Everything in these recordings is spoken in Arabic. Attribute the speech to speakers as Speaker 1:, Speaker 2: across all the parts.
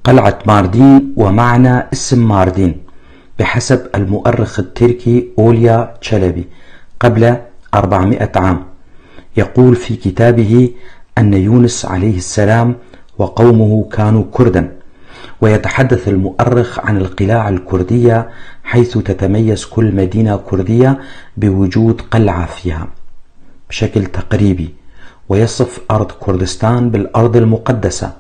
Speaker 1: قلعة ماردين ومعنى اسم ماردين بحسب المؤرخ التركي أوليا تشلبي قبل 400 عام. يقول في كتابه أن يونس عليه السلام وقومه كانوا كردا، ويتحدث المؤرخ عن القلاع الكردية حيث تتميز كل مدينة كردية بوجود قلعة فيها بشكل تقريبي، ويصف أرض كردستان بالأرض المقدسة،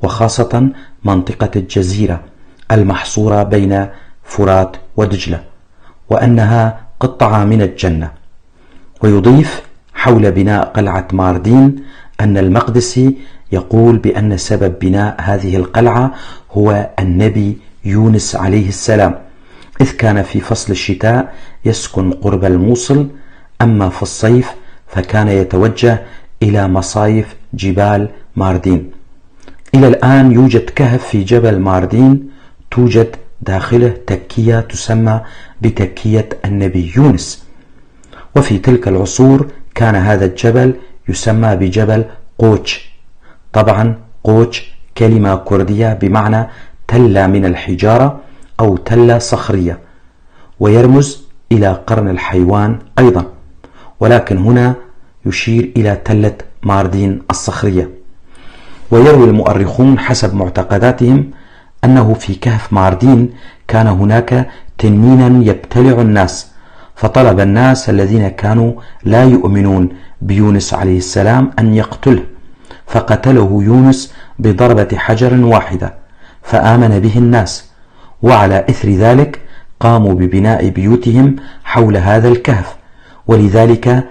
Speaker 1: وخاصة منطقة الجزيرة المحصورة بين فرات ودجلة، وأنها قطعة من الجنة. ويضيف حول بناء قلعة ماردين أن المقدسي يقول بأن سبب بناء هذه القلعة هو النبي يونس عليه السلام، إذ كان في فصل الشتاء يسكن قرب الموصل، أما في الصيف فكان يتوجه إلى مصايف جبال ماردين. إلى الآن يوجد كهف في جبل ماردين توجد داخله تكية تسمى بتكية النبي يونس، وفي تلك العصور كان هذا الجبل يسمى بجبل قوش. طبعا قوش كلمة كردية بمعنى تلة من الحجارة أو تلة صخرية، ويرمز إلى قرن الحيوان أيضا، ولكن هنا يشير إلى تلة ماردين الصخرية. ويروي المؤرخون حسب معتقداتهم أنه في كهف ماردين كان هناك تنين يبتلع الناس، فطلب الناس الذين كانوا لا يؤمنون بيونس عليه السلام أن يقتله، فقتله يونس بضربة حجر واحدة، فآمن به الناس، وعلى إثر ذلك قاموا ببناء بيوتهم حول هذا الكهف، ولذلك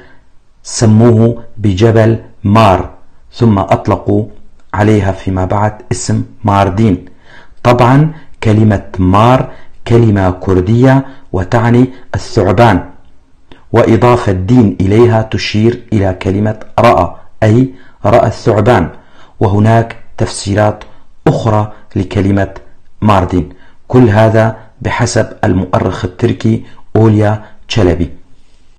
Speaker 1: سموه بجبل مار، ثم أطلقوا عليها فيما بعد اسم ماردين. طبعا كلمة مار كلمة كردية وتعني الثعبان، وإضافة الدين إليها تشير إلى كلمة رأى، أي رأى الثعبان، وهناك تفسيرات أخرى لكلمة ماردين. كل هذا بحسب المؤرخ التركي أوليا تشلبي.